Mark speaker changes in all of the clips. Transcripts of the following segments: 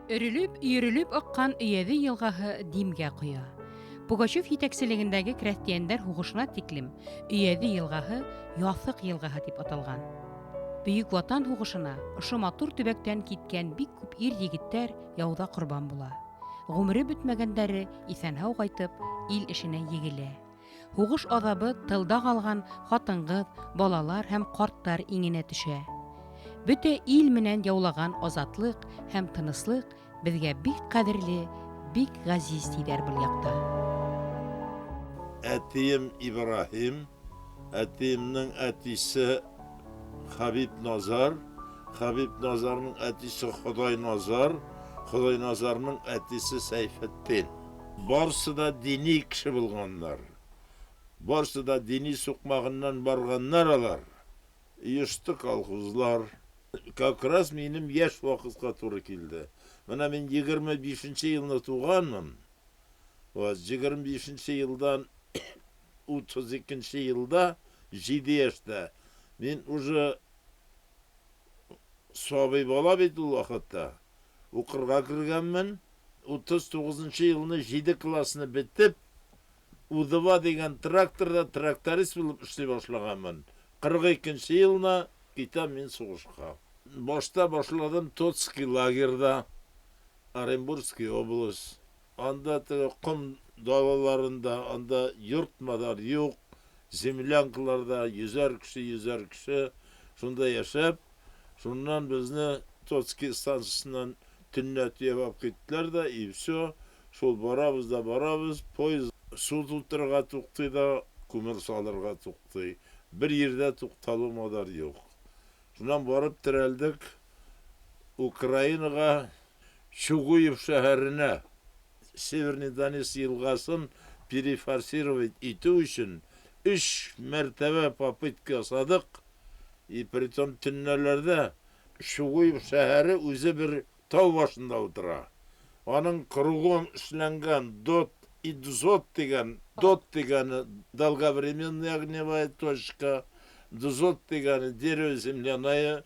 Speaker 1: Өрülүп аккан Өйәҙе йылғаһы Димгә ҡоя. Пугачев етәкселегендәге крәҫтиәндәр һуғышына тиклем Өйәҙе йылғаһы Яҫыҡ йылғаһы тип аталған. Бөйөк Ватан һуғышына ошо матур төбәктән киткән бик күп ир-егеттәр яуҙа ҡорбан була. Ғүмере бөтмәгәндәре иҫән-һау ҡайтып, ил эшенә егелә. Һуғыш аҙабы тылда ҡалған ҡатын-ҡыҙ, балалар һәм ҡарттар иңенә төшә. Бөтә ил менән яулаған азатлыҡ һәм тыныслыҡ беҙгә бик ҡәҙерле, бик ғәзиз тиҙәр был яҡта.
Speaker 2: Әтием Ибраһим, әтиемнең әтисе Хабиб Назар, Хабиб Назарның әтисе Ходай Назар, Ходай Назарның әтисе Сәйфетдин. Барсы да дини кеше булганнар. Барсы да дини суҡмағынан барғаннар алар. Йышты колхозлар. Как раз минем яш ваҡытҡа туры килде. Менә мин 25-нче йылны туғанмын. 25-нче йылдан 32-нче йылда 7 яшта. Мин уже сабый бала бит ул ваҡытта. Уҡырға кергәнмен. 39-нчы йылны 7 классны бетеп, Удова дигән тракторда тракторист булып эшләй башлағанмын. 42-нче йылна китәм мин суғышҡа. Башта башладым Тотский лагерҙа, Оренбургский область. Анда ҡом далаларында, анда йортмадар юҡ, землянкаларда 100 кеше, шунда йәшәп, шуннан безне Тотский станциясынан төнлә төйәп киттеләр да, и все, шул барабыз, поезд су тултырырға туҡтый да, күмер салырға туҡтый. Бер ерҙә туҡталыу мадар юҡ. Шунан барып терәлдек Украинаға, Чугуев шәһәренә. Северный Донец йылғасын перефорсировать итеү өсөн 3 мәртәбә попытка ясадык. И притом төнләләрҙә Чугуев шәһәре үзе бер тау башында ултыра. Аның кругом эшләнгән дот и дзот дигән, дот дигәне долговременная огневая точка, дзот дигәне дерево земляная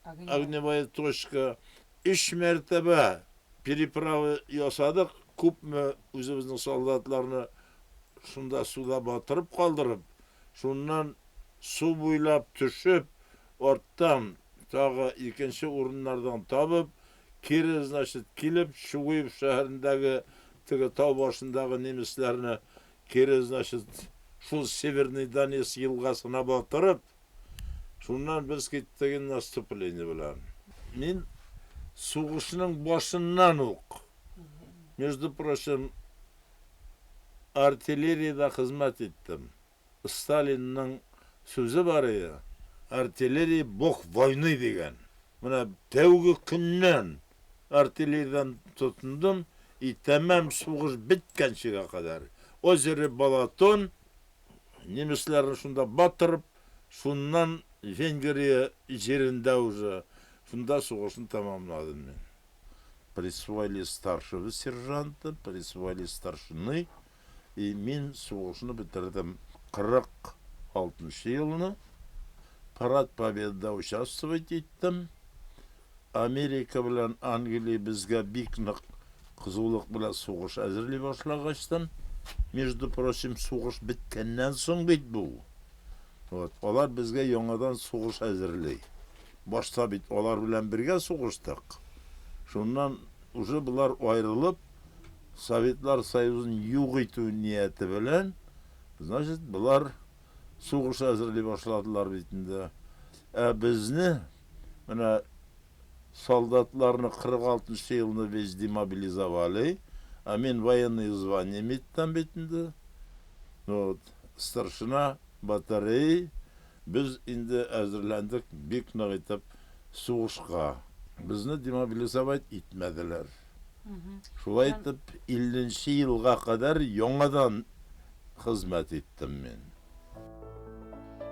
Speaker 2: огневая точка. 3 мәртәбә переправа ясадык. Күпме үзебезнең солдатларны шунда суда батырып ҡалдырып, шуннан су буйлап төшөп, арттан тағы икенче урыннардан табып, кире, значит, килеп, Чугуев шәһәрендәге теге тау башындағы немецләрне кире, значит, шул Северный Донец йылғасына батырып, шуннан без киттек наступление белән. Мин сугышның башыннан ук, между прочим, артиллерияда хезмәт иттем. Сталинның сүзе бар иде. Артиллерия бог войны дигән. Менә тәүге көннән артиллериядан тотындым, и тәмам сугыш биткәнчегә кадәр. Озеро Балатон немецләрне шунда батырып, шуннан Венгрия җирендә уже шунда сугышны тамамладым мин. Присвоили старшего сержанта, присвоили старшины, и мин сугышны битердем 46-нчы йылны. Парад Победада участвовать иттем. Америка белән Англия безгә бик нык кызулык белән сугыш әзерләй башлагачтан, между прочим, сугыш биткәннән соң бит бу. Алар безгә яңадан сугыш әзерләй. Башта бит алар белән бергә сугыштык. Шуннан уже булар айрылып, Советлар Союзын юк итү нияте белән, значит, булар сугыш әзерләй башладылар бит инде. Безне, менә солдатларны 46-нчы йылны без демобилизовали, а мин военное звание иттем бит инде. Старшина батареи, без инде әзерләндек бик нык итеп сугышка. Безне демобилизовать итмәделәр. Шулай итеп 50-нче йылга кадәр яңадан хезмәт иттем мин.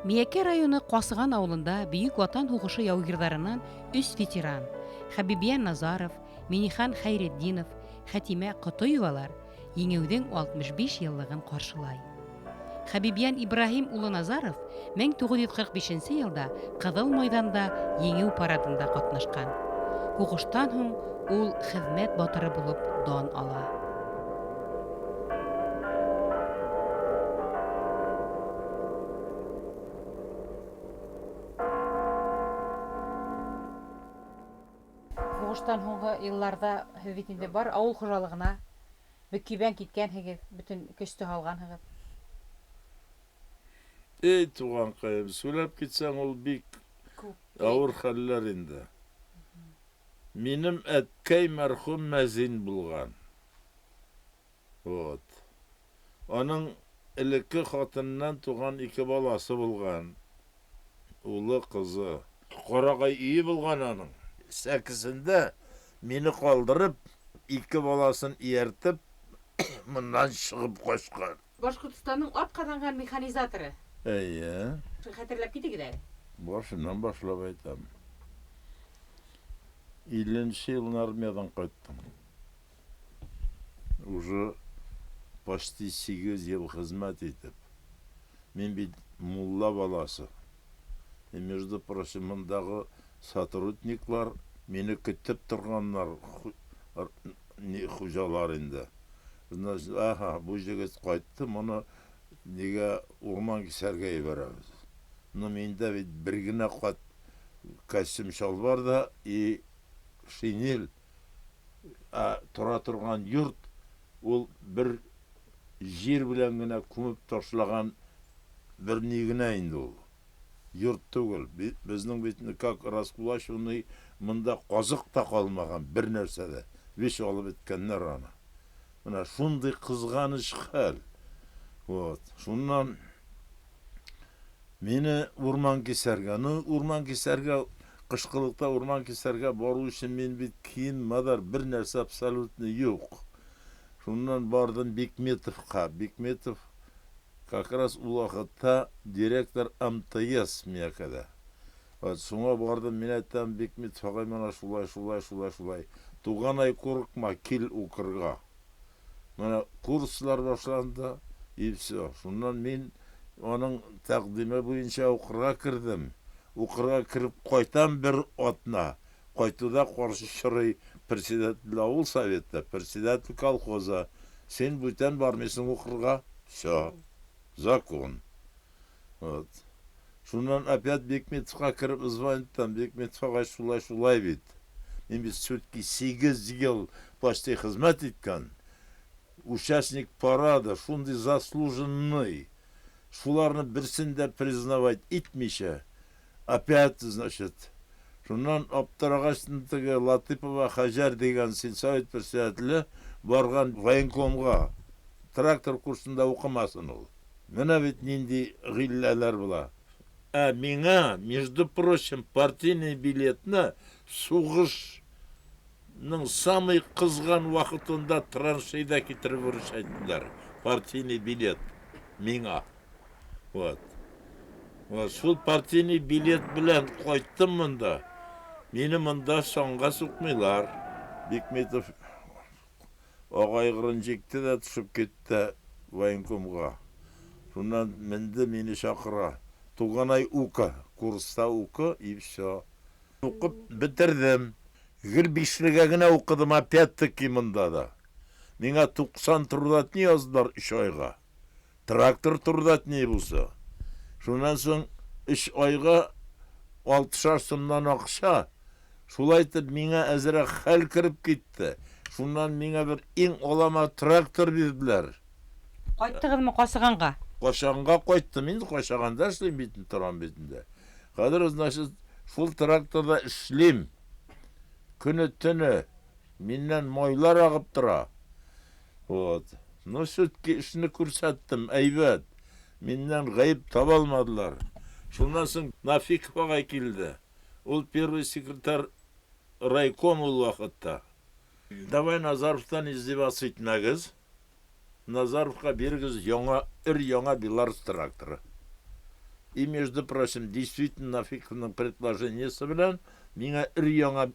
Speaker 1: Миякә районы Ҡасыған ауылында Бөйөк Ватан һуғышы яугирҙарынан 3 ветеран Хәбибйән Назаров, Минихан Хәйретдинов, Хәтимә Ҡотоевалар еңеүҙең 65 йыллығын ҡаршылай. Хәбибйән Ибраһим улы Назаров 1945 йылда Ҡыҙыл майҙанда еңеү парадында ҡатнашҡан. Һугыштан һуң ул хеҙмәт батыры булып дан ала. Һугыштан һуңғы йылларда һеҙ бит инде бар ауыл хужалығына бөкибән киткәнһегеҙ, бөтөн көстө һалғанһығыҙ.
Speaker 2: Ey туғанҡайым, сөйләп китсәң ул бик ауыр хәлләр инде. Минем әткәй мәрхүм мәзин булған. Вот. Аның элекке хатынынан туған ике баласы булған. Улы, кызы. Ҡарағай ие булған аның. 8-сендә мине ҡалдырып, ике баласын ияртеп, мындан шығып ҡашҡан.
Speaker 1: Башҡортостанның атҡаҙанған механизаторы.
Speaker 2: Әйе.
Speaker 1: Хәтерләп китегеҙ әле.
Speaker 2: Башынан башлап әйтәм. 50-нче йылын армиядан ҡайттым. Уже почти 8 йыл хеҙмәт итеп. Мин бит мулла баласы. Между прочим, мындағы сотрудниклар мине көтөп торганнар, хужалар инде. Значит, бу җегет ҡайтты, моны нигә урман кисәргә ебәрәбез. Но миндә бит бер генә ҡат костюм шалбар да и шинель. Тора торган йорт, ул бер җир белән генә күмеп ташлаган бер ни генә инде ул. Йорт түгел. Безнең бит как раскулаченный, мында казык та калмаган бер нәрсәдә. Виш алып иткәннәр аны. Менә шундый кызганыч хәл. Вот. Шуннан мине урман кисәргә, кышкылыкта урман кисәргә бару өчен мин бит киенмәдәр, бер нәрсә абсолютно юк. Шуннан бардым Бикметовка. Бикметов как раз ул вакытта директор МТС Миякада. Вот шуңа бардым, мин әйтәм, Бикметов агай, менә шулай. Туган ай курыкма, кил укырга. Менә курслар башланды, и все. Шуннан мин аның тәкъдиме буенча укырга кирдем. Укырга кирип кайтам бер атна. Кайтуда каршы чырый председатель авыл совета, председатель колхоза. Сен бүтән бармыйсың укырга? Все. Закон. Вот. Шуннан опять Бекметовка кирип звониттам. Бекметовка шулай бит. Мин бит все-таки 8 йыл почти хезмәт иткән. Участник парада, шундый заслуженный. Шуларны берсен дә признавать итмичә. Опять, значит, шуннан аптырагач теге Латыпова Хаҗар дигән сельсовет председателе барган военкомга. Трактор курсында укымасын ул. Менә бит нинди гилләләр була. Миңа, между прочим, партийный билетны сугышның самый кызган вакытында траншейда китереп вырышайдылар. Партийный билет миңа. Вот. Вот, шул партийный билет белән кайттым монда. Мине монда соңга сукмыйлар. Бикметов агай җикте дә төшеп китте военкомга. Шуннан менде, мине чакыра. Туганай ука, курста ука, и все. Укып битердем. 25-легә генә укыдым, опять-таки монда да. Миңа 90 трудатни яздылар 3 айга. Трактор трудатни булса. Шуннан соң 3 айга 60 сумнан акча. Шулай итеп миңа әзрәк хәл кирип китте. Шуннан миңа бер иң алама трактор бирделәр.
Speaker 1: Кайттыгызмы Касыганга?
Speaker 2: Кашанга кайттым, инде Кашаганда эшлим битен торам битендә. Хәзер, значит, шул тракторда эшлим. Көне төне миннән майлар агып тора. Вот. Ну, все-таки эшне күрсәттем, әйбәт. Миннән гаип таба алмадылар. Шуннан соң Нафиков агай килде. Ул первый секретарь райком ул вакытта. Давай Назаровтан издеваться итмәгез. Назаровка бирегез яңа Беларусь тракторы. И, между прочим, действительно, Нафиковның предложениесі белән миңа яңа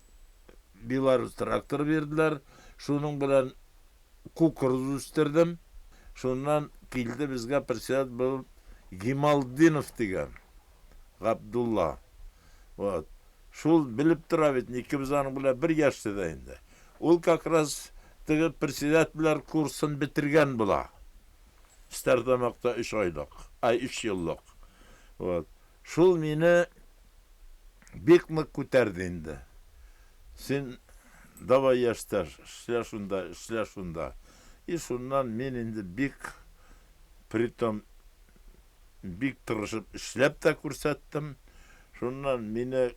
Speaker 2: Беларусь трактор бирделәр. Шуның белән кукуруз үстердем. Шуннан килде безгә председатель был Гималдинов дигән. Габдулла. Вот. Шул билеп тора бит, икебез аның белән бер яшьтә инде. Ул как раз теге председательләр курсын бетергән була. Стартамакта 3 айлык, 3 еллык. Вот. Шул мине бик нык күтәрде инде. Син давай яшьтәш, эшлә шунда. И шуннан мин инде бик притом бик тырышып эшләп тә күрсәттем. Шуннан мине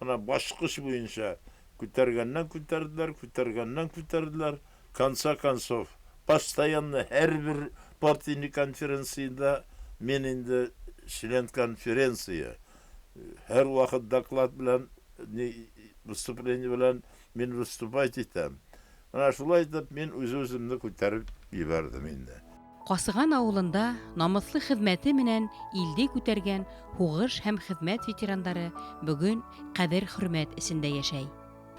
Speaker 2: ана башкыш буенча күтәргәннән күтәрделәр. Конца концов, постоянно һәрбер партийный конференцияда мен инде член конференция. Һәр вакыт доклад белән, выступление белән мин выступать итәм. Ана шулай итеп мин үз-үземне күтәреп җибәрдем инде.
Speaker 1: Касыган авылында намыслы хезмәте менән илде күтәргән һугыш һәм хезмәт ветерандары бүген кадер-хөрмәт эсендә яшәй.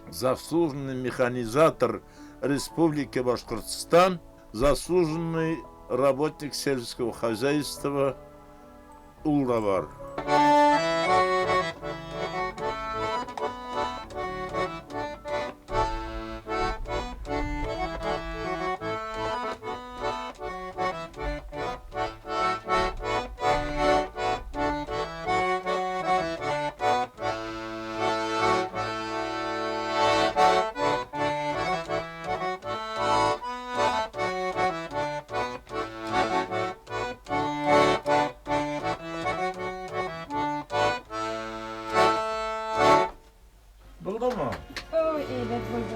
Speaker 2: Заслуженный механизатор Республики Башкортостан, заслуженный работник сельского хозяйства Улравар. Булдымы?
Speaker 3: Ой, evet buldu.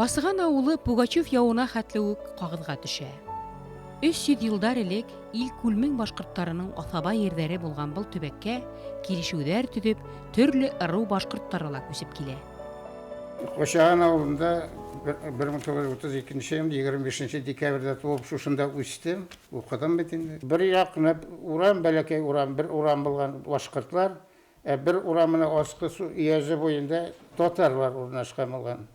Speaker 1: Касыган авылы Пугачев яуына хәтле үк кагызга төшә. 300 елдар элек ил күлмең башкортларының асаба йөрдәре булган был төбәккә килешүләр төзеп, төрле ыру башкортлары ла күсеп килә.
Speaker 4: Кошаган авылында 1932 ел 25 декабрьдә туып шушында үстем, укыдым бит инде. Бер якны урам, бәләкәй урам, бер урам булган башкортлар, бер урамына аскы су иязе буенда татарлар урнашкан булган.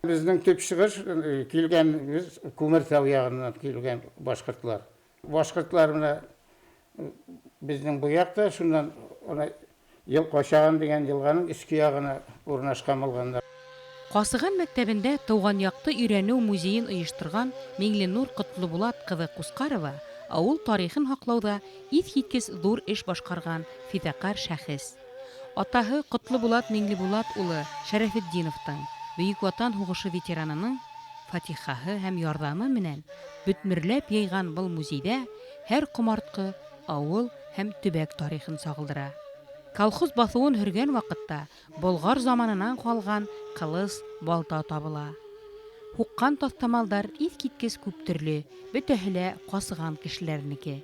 Speaker 4: Безнең төп чыгыш килгән Күмертау ягыннан килгән башкортлар. Башкортлар менә безнең бу якта шуннан ел Кошаган дигән елганың иске ягына урнашкан булганнар.
Speaker 1: Касыган мәктәбендә Туган якты өйрәнү музеен оештырган Миңленур Котлыбулат кызы Кускарова авыл тарихын хаклауда искиткес зур эш башкарган фидакар шәхес. Атаһы Котлыбулат Миңлебулат улы Шәрәфетдиновтың Бөек Ватан һугышы ветеранының фатихаһы һәм ярдәме менән бүтмерләп яйган был музейда һәр кумарткы авыл һәм төбәк тарихын сагылдыра. Колхоз басуын хөргән вакытта Болгар заманынан калган кылыс, балта табыла. Хуккан тастамалдар искиткес күп төрле, бөтәһелә касыган кешеләрнеке.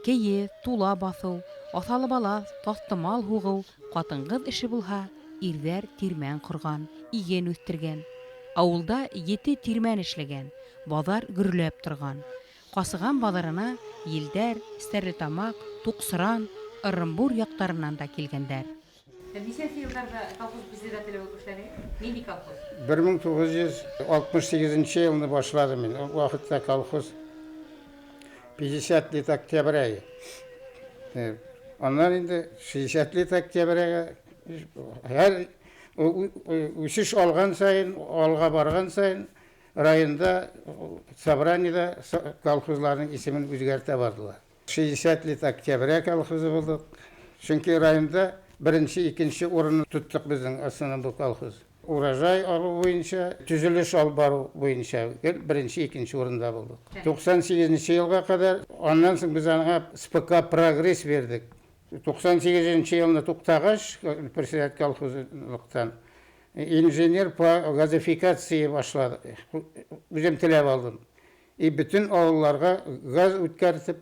Speaker 1: Кәйе, тула басу, асалы бала, тастымал хугу, катын-кыз эше булһа, ирдәр тирмән корган, иген үстергән. Авылда 7 тирмән эшләгән, базар гөрләп торган. Касыган базарына Елдәр, Стәрлетамак, Туксыран, Ырымбур яктарыннан да килгәннәр. Ничә елларда колхоз председателе булып эшләгән? Нинди колхоз?
Speaker 4: 1968 елны башладым мин. О вакытта колхоз 50 лет октября. Аннан инде 60 лет октября һәр үсеш алган сайын, алга барган сайын rayonda Sabraniyada kolxozlarning ismini o'zgartira bordilar. 60 lit Oktyabr kolxozi bo'ldik. Chunki rayonda birinchi, ikkinchi o'rinni tutdik bizning aslında bu kolxoz. Urajay alı bo'yicha, tuzilish olib boruv bo'yicha birinchi, ikkinchi o'rinda bo'ldik. 98-yilga qadar ondan so'ng biz SPK Progress berdik. 98-yilni to'xtag'ach President kolxozlikdan injener по газификации başladı. Özüm tilab aldım. Bütün avullarga gaz o'tkazib,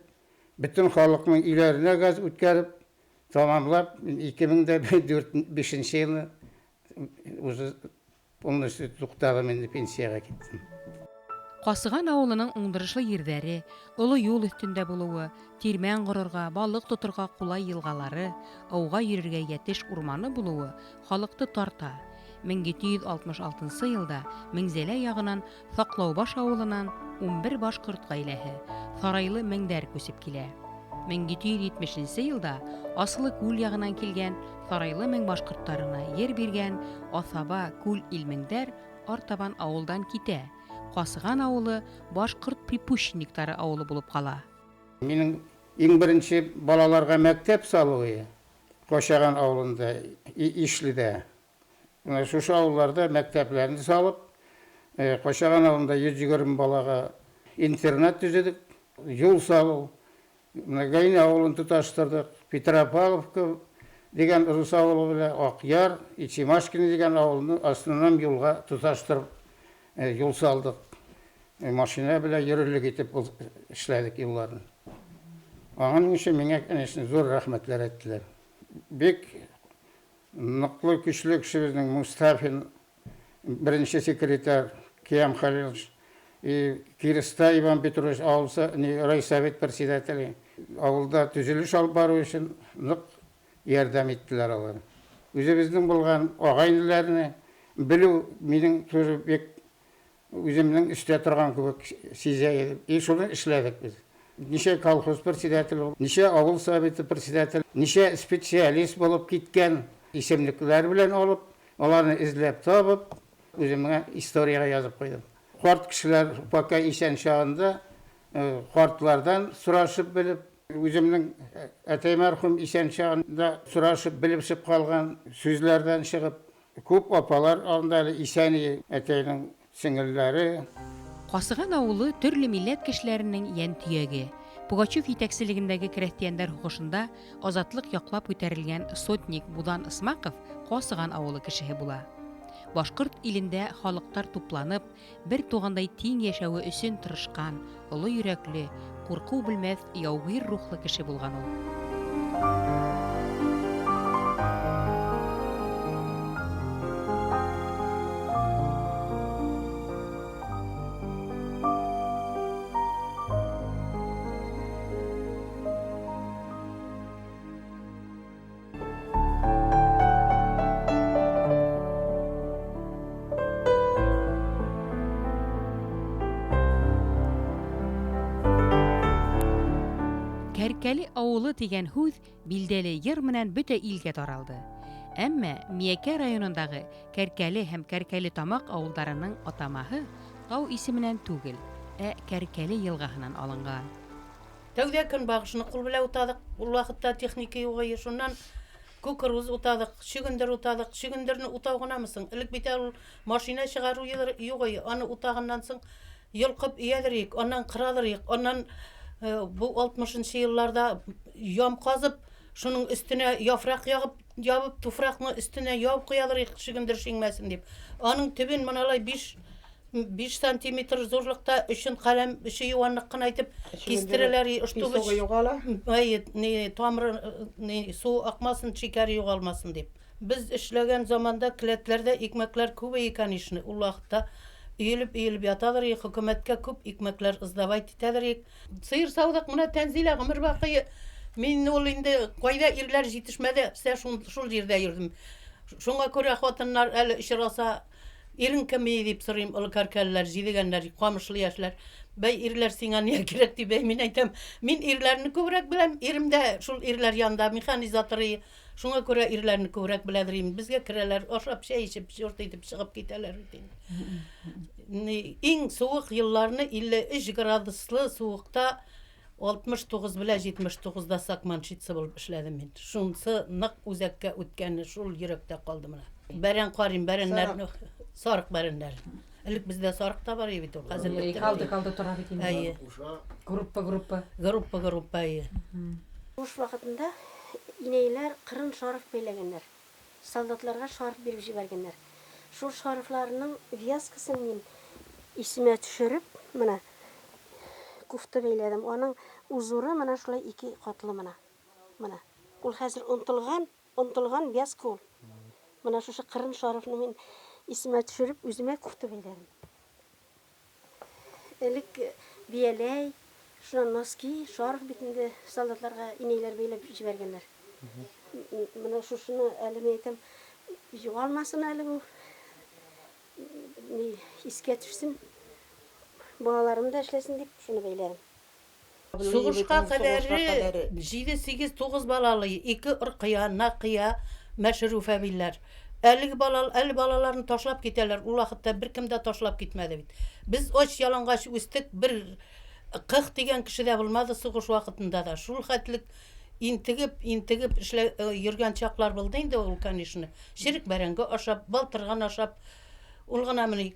Speaker 4: bütün xalqning uylarına gaz o'tkazib tamamlab 2005-yilni onun üstü to'xtadim, endi pensiyaga ketdim.
Speaker 1: Qasıgan avылының уңдырышлы йердәре, олы юл өстендә булуы, тирмән горырга, балык тотырга кулай елгалары, ауга йөрергә ятеш урманы булуы халыкты тарта. 1766 елда Меңзәлә ягыннан Саклаубаш авылынан 11 башкорт гаиләһе сарайлы меңдәр күсеп килә. 1770 елда Аслы күл ягыннан килгән сарайлы мең башкортларына йер биргән Асаба күл илмеңдәр артабан авылдан китә. Касыган авылы башкорт припущенниктары авылы булып кала.
Speaker 4: Минем иң беренче балаларга мәктәп салуы Кошаган авылында, Ишлидә. Шушы авылларда мәктәпләрне салып, Кошаган авылында 120 балага интернат төзедек, юл салу, Гайна авылын туташтырдык, Петропавловка дигән рус авылы белән Акъяр, Ичимашкин дигән авылны астыннан юлга туташтырып юл салдык. Машина белән йөрерлек итеп эшләдек юлларны. Аның өчен миңа, конечно, зур рәхмәтләр әйттеләр. Бик ныклы көчле кешебезнең Мустафин беренче секретарь Киям Халилович и Кириста Иван Петрович райсовет председателе авылда төзелеш алып бару өчен нык ярдәм иттеләр алар. Үзебезнең булган агайларны белү минең тоже бик үземнең эштә торган кебек сизә идем. И шуны эшләдек без. Ничә колхоз председателе, ничә авыл советы председатель, ничә специалист булып киткән исемлекләр белән алып, аларны эзләп табып, үземгә историягә язып куйдым. Карт кешеләр пока исән чагында картлардан сорашып белеп, үземнең әтәй мәрхүм исән чагында сорашып белеп калган сүзләрдән чыгып, күп апалар анда исән әтәйнең сеңелләре.
Speaker 1: Касыган авылы төрле милләт кешеләренең ян төяге. Пугачев итәкчелегендәге крестьяннар хугышында азатлык яклап үтәрелгән сотник Будан Исмаков Касыган авылы кешеһе була. Башкорт илендә халыктар тупланып, бер тугандай тиң яшәүе өчен тырышкан, олы йөрәкле, курку белмәс, яугир рухлы кеше булган ул. Кәркәле авылы дигән һүз билдәле йыр менән бөтә илгә таралды. Әмма Миякә районындагы Кәркәле һәм Кәркәле тамак авылларының атамаһы тау исеменнән түгел, Кәркәле елгаһынан алынган.
Speaker 3: Тәүдә көнбагышны кул белән утадык. Ул вакытта техника юк иде. Шуннан кукуруз утадык, шөгендер утадык. Шөгендерне утау гынамысың? Илек бит ул машина чыгару юк иде. Аны утаганнан соң йылкып иядирик, аннан кыралырык, аннан bu 60-нчы елларда ям казып, шуның өстенә яфрак ябып, туфракны өстенә ябып куялар шөгендер шиңмәсен дип. Аның төбен моналай 5 сантиметр зурлыкта өчен каләм өче юанлык кына әйтеп кистерәләр, штубыч. Тамыры су акмасын, шикәр югалмасын дип. Без эшләгән заманда келәтләрдә икмәкләр күп икән, ул вакытта Иелеп яталар, хөкүмәткә күп икмәкләр издавайт итәләр. Сыйыр саудык менә Тәнзилә гомер бакый. Мин ул инде кайда ирләр җитешмәде, шул җирдә йөрдем. Шуңа күрә хатыннар әле очраса, ирен кеме дип сорыйм, ул кәркәлләр, җидегәннәр, камышлы яшьләр. Бәй ирләр сиңа ни кирәк дип мин әйтәм. Мин ирләрне күбрәк беләм, иремдә шул ирләр янда механизатор. Шуңа күрә ирләрне күбрәк беләдер. Безгә керәләр, ашап чәй эчеп, шорт итеп чыгып китәләр. иң суык елларны 53 градуслы суыкта 69 белән 79-да сакманщица булып эшләдем мин. Шунсы нык үзәккә үткәне шул йөрәктә калды менә. Бәрән карыйм, бәрәннәрне, сарык бәрәннәр. Элек бездә сарык та бар иде бит ул. Хәзер
Speaker 1: Калды тора бит инде.
Speaker 3: Әйе.
Speaker 1: Группа.
Speaker 3: Группа әйе.
Speaker 5: Уш вакытында инейләр кырын шарык бәйләгәннәр. Солдатларга шарык биреп җибәргәннәр. Шул шарыкларның вязкасын мин исемә төшереп, менә куфта бәйләдем. Аның узуры менә шулай 2 катлы менә. Менә. Ул хәзер онтылган вязка ул. Менә шушы кырын шарыкны мин исемә төшереп, үземә куфта бәйләдем. Элек бияләй, шуна носки, шарык битендә солдатларга инейләр бәйләп җибәргәннәр. Менә шушыны әле мен әйтәм, югалмасын әле бу. Искә төшсен. Балаларым да эшләсен дип шуны бәйләдем.
Speaker 3: Сугышка кадәр 7-8-9 балалы, 2 Ыркыя, Накыя, Мәшрүфә билләр. Әле балаларны ташлап китәләр. Ул вакытта беркем дә ташлап китмәде бит. Без ач ялангач үстек, бер 40 дигән кеше дә булмады сугыш вакытында да. Шул хәтлек интегеп йөргән чаклар булды инде ул, конечно. Ширик бәрәңге ашап, балтырган ашап, ул гына менә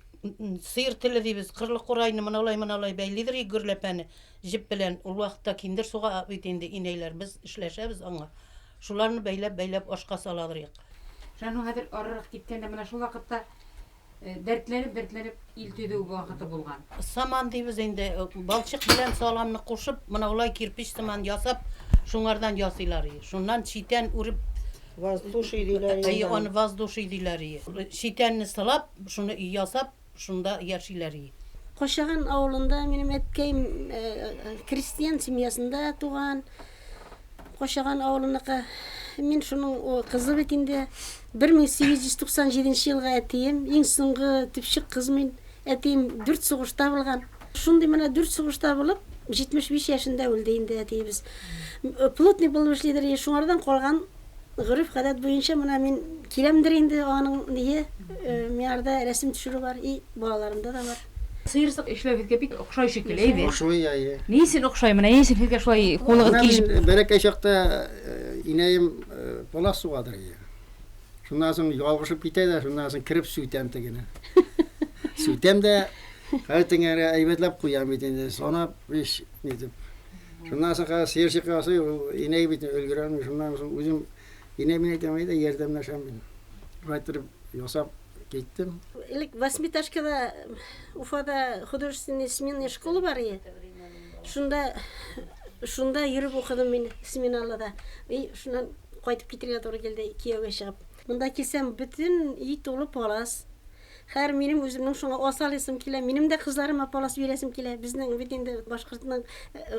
Speaker 3: сыер теле дибез, кырлы курайны моналай бәйлидер гөрләпәне җип белән. Ул вакытта киндер суга бит инде инәйләр, без эшләшәбез аңа. Шуларны бәйләп ашка саладырык.
Speaker 1: Шуның хәзер арырак киткәндә менә шул вакытта дәртләнеп ил төйдү вакыты булган.
Speaker 3: Саман дибез инде, балчык белән саламны кушып, моны улай кирпич сыман ясап, шуңардан ясыйлар. Шуннан читән үреп
Speaker 6: Воздушный диләр.
Speaker 3: әйе, аны воздушный диләр. Читәнне сылап, шуны ясап, шунда яшиләр.
Speaker 5: Кошаган авылында минем әткәйм крестьян семьясында туган. Кошаган авылыныкы мин шуның кызы бит инде 1897 елга әтием, иң соңгы төпчек кыз мин. Әтием 4 сугышта булган. Шундый менә 4 сугышта булып 75 яшендә үлде инде әтиебез. Плотный булып эшлидер, шуңардан калган гырыф гадәт буенча менә мин киләмдер инде аның дие. Миярда рәсем төшерү бар, балаларымда да бар.
Speaker 1: Сыйырсык эшләүгә бик охшай шикелле иде.
Speaker 6: Ошуй яе.
Speaker 1: Нисен охшай менә, нисен һезгә шулай кулыгы килешеп.
Speaker 6: Бәләкәй чакта инәем палас сугадыр. Шуннан соң ялгышып китә дә, шуннан соң кирип сүтәм тегене. Сүтәм дә хәтеңәрә әйбәтләп куям бит инде. Санап биш нитеп. Шуннан соң сыйырчык касы инәй бит өлгерәм, шуннан соң үзем инәймен әйтәм иде, ярдәмләшәм мин. Райтырып ясап киттем.
Speaker 5: Элек Восьмиташкада Уфада художественная сменная школа бар иде. Шунда йөреп укыдым мин семинарларда. Шуннан кайтып китәргә туры килде, кияүгә чыгып. Монда килсәм, бөтен үй тулы палас. Һәр минем үземнең шуңа асалысым килә. Минем дә кызларыма палас бирәсем килә. Безнең бит инде башкортның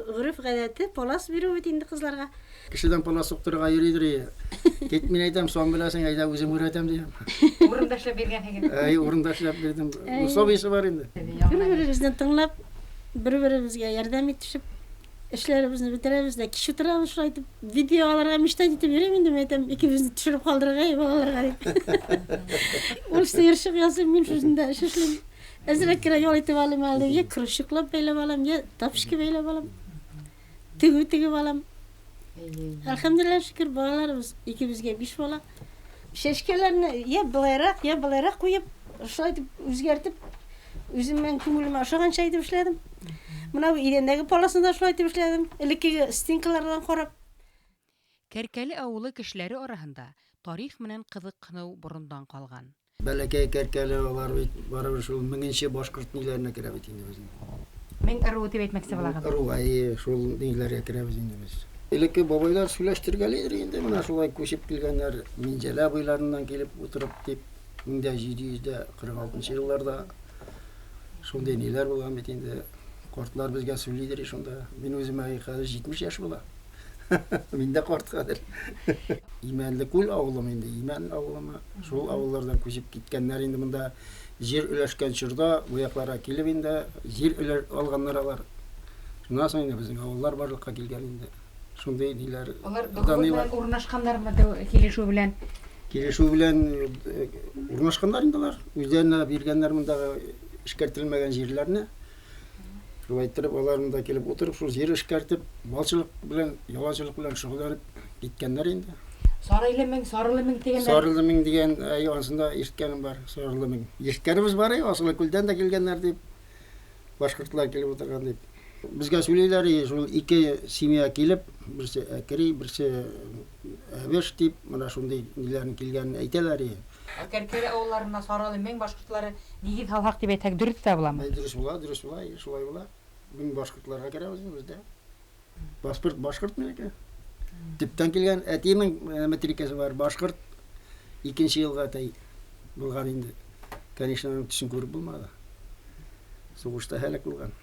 Speaker 5: гырыф гадәте палас бирү бит инде кызларга.
Speaker 6: Кешедән палас суктырга йөридер. Кит мин әйтәм, сон беләсең, әйдә үзем өйрәтәм дигән.
Speaker 1: Урында эшләп биргән һәген.
Speaker 6: Урында эшләп бирдем. Совисы бар инде.
Speaker 5: Бер-беребездән тыңлап, бер-беребезгә ярдәм итешеп, эшләребезне битерәбез дә, кич утырабыз шулай итеп, видеоларга мечтать итеп йөрим инде, әйтәм, икебезне төшереп калдырырга балаларга дип. Ул сыерчык ясый, мин шушында эшлим. Әзрәк кенә ял итеп алам әле, я крышыклап бәйләп алам, я тапочка бәйләп алам. Тегеп алам. Әлхәмдүлилләһ, шөкер, балаларыбыз икебезгә 5 бала. Шешкәләрне я былайрак куеп, шулай итеп үзгәртеп, үземнең күңелемә ошаганча итеп эшләдем. Менә бу идәндәге паласны да шулай итеп эшләдем. Элеккеге стенкалардан карап.
Speaker 1: Кәркәле авылы кешеләре арасында тарих менән кызыксыну борындан калган.
Speaker 6: Бәләкәй кәркәле алар бит барыбер шул 1000нче башкорт ниләренә керә бит инде безнең.
Speaker 1: Мен ару дип әйтмәкче булагыз.
Speaker 6: Руай шул ниләргә керәбез инде без. Элекке бабайлар сөйләштергәлидер инде, менә шулай күчеп килгәннәр, Минҗәлә буйларыннан килеп утырып дип 1746 елларда шундый ниләр булган бит инде. Картлар безгә сөйлидер шунда. Мин үземә хәзер 70 яшь була. Мин дә карт хәзер. Имәнле күл авылым инде, Имән авылыма. Шул авыллардан күчеп киткәннәр инде монда җир өләшкән чорда бу якларга килеп инде җир алганнар алар. Шуннан соң инде безнең авыллар барлыкка килгән инде. Шундый ниләр.
Speaker 1: Алар договорлар урнашканнармы килешү белән
Speaker 6: Урнашканнар инде алар. Үзләренә биргәннәр монда эшкәртелмәгән җирләрне шулай итеп аларны да килеп утырып шул җир эшкәртеп, малчылык белән, яланчылык белән шөгыльләнеп киткәннәр инде.
Speaker 1: Сарылымың дигәннәр.
Speaker 6: Сарылымың дигән ансында ишеткәнем бар, Сарылымың. Ишеткәнебез бар, Асылы күлдән дә килгәннәр дип, башкортлар килеп утырган дип. Безгә сөйлиләр, шул ике семья килеп, берсе Әкри, берсе Әбеш дип, менә шундый ниләрнең килгәнен әйтәләр.
Speaker 1: Кәркәре авылларына Сарылымың башкортлары нигез халык дип әйтәк дөрес тә буламы?
Speaker 6: Дөрес була, шулай була. Мин башкортларга керәбез бездә. Паспорт башкорт менәке. Төптән килгән әтинең матрикасы бар, башкорт. 2нче елга тай булган инде. Конечно, төшен күреп булмады. Сугышта һәлак булган.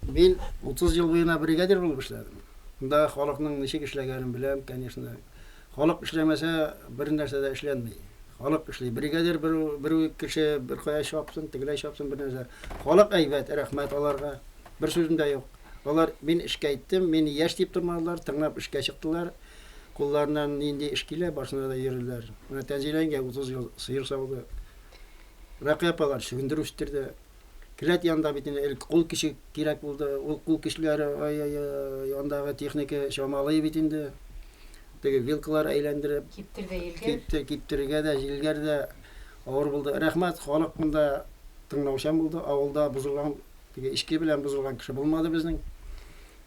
Speaker 6: Мин 30 ел буена бригадир булып эшләдем. Монда халыкның ничек эшләгәнен беләм, конечно. Халык эшләмәсә бер нәрсә дә эшләнмәй. Халык эшли. Бригадир бер кеше бер кая шапсын, тегеләй шапсын бер нәрсә. Халык әйбәт, рәхмәт аларга. Бер сүзем дә юк. Алар мин эшкә әйттем, мине яшь дип тормадылар, тыңлап эшкә чыктылар. Кулларыннан нинди эш килә, башына да йөриләр. Менә Тәнзиләнгә 30 ел сыер сауды. Ракыяпалар шүгендер үстерде. Келәт янда бит инде кул кеше кирәк булды. Ул кул кешеләре яндагы техника шамалый бит инде. Теге вилкалар әйләндереп, киптерергә дә, җилгәр дә авыр булды. Рәхмәт, халык монда тыңлаучан булды. Авылда бузылган, теге ишке белән бузылган кеше булмады безнең.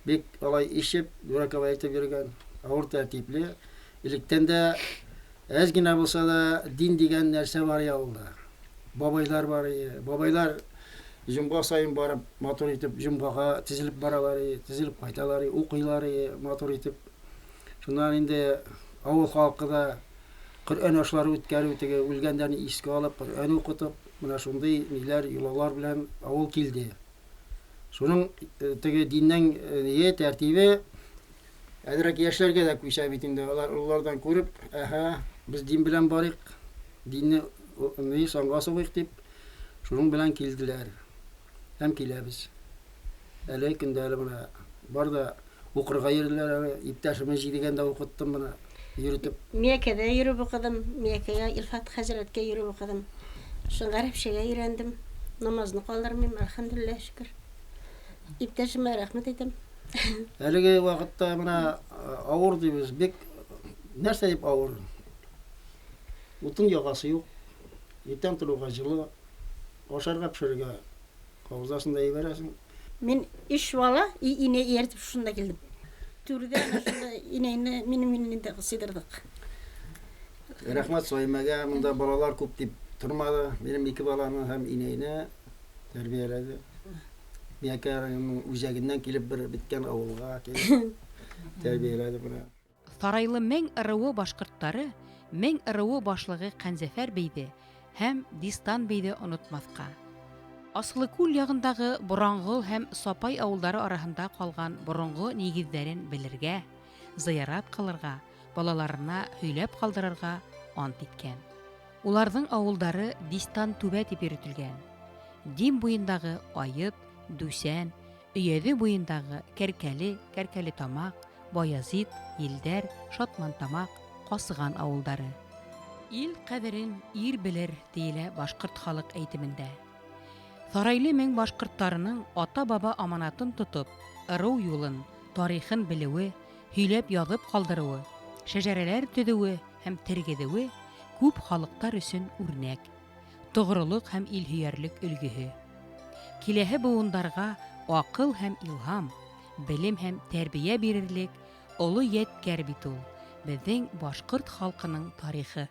Speaker 6: Бик алай ишеп, дураковай әйтеп йөргән, авыр тәртипле. Илектән дә әз генә булса да дин дигән нәрсә бар авылда. Бабайлар бар. Бабайлар җомга сайын барып, матур итеп җомгага тизилеп баралар, тизилеп кайталар, укыйлар, матур итеп. Шуннан инде авыл халкы да Коръән ашлары үткәрү, теге үлгәннәрне искә алып, Коръән укытып, менә шундый ниләр, юллар белән авыл килде. Шуның теге диннең тәртибе әдрәк яшьләргә дә күчә бит инде. Алардан күреп, без дин белән барыйк, динне санга сугыйк дип, шуның белән килделәр. Һәм киләбез. Әле көндә менә бар да укырга йөрделәр, иптәшемне җидегәндә укыттым менә йөртеп.
Speaker 5: Миякәдә йөреп укыдым, Миякәгә Илфат хәзрәткә йөреп укыдым. Шуң гарәпчәгә өйрәндем. Намазны калдырмыйм, әлхәмдүлилләһ, шөкер. Иптәшемә рәхмәт әйтәм.
Speaker 6: Әлеге вакытта менә авыр дибез, бик нәрсә дип авыр. Утын ягасы юк. Иртән торуга җылы, ашарга пешерергә кавызасында ибәрәсең.
Speaker 5: Мин иш вала, ине ияртеп шунда килдем. Түрдә шунда инәйне мине дә сыйдырдык.
Speaker 6: Рәхмәт Саймәгә, монда балалар күп дип тормады. Минем 2 баланы һәм инәйне тәрбияләде. Миякәнең үзәгеннән килеп бер биткән авылга килеп тәрбияләде менә.
Speaker 1: Сарайлы Мәң ырыуы башкортлары Мәң ырыуы башлыгы Кәнзәфәр бейде һәм Дистан бейде онытмаска. Аслыкүл ягындагы Бораңгыл һәм Сапай авылдары арасында калган борынгы нигезләрен белергә, зыярат кылырга, балаларына һөйләп калдырырга ант иткән. Уларның авылдары Дистан түбә дип йөртелгән. Дим буендагы Айыт, Дүсән, Өйәҙе буендагы Кәркәле тамак, Баязит, Елдәр, Шатман тамак, Касыган авылдары. Ил кадерен ир белер диелә башкорт халык әйтемендә. Сарайлы Мәң башкортларының ата-баба аманатын тотып, ырыу юлын, тарихын белеүе, һөйләп язып калдыруы, шәҗәрәләр төҙеүе һәм тергеҙеүе күп халыктар өсөн үрнәк, тоғрылык һәм илһөйәрлек өлгөһө. Киләһе буындарға акыл һәм илһам, белем һәм тәрбия бирерлек олы ядкәр бит ул, безнең башкорт халкының тарихы.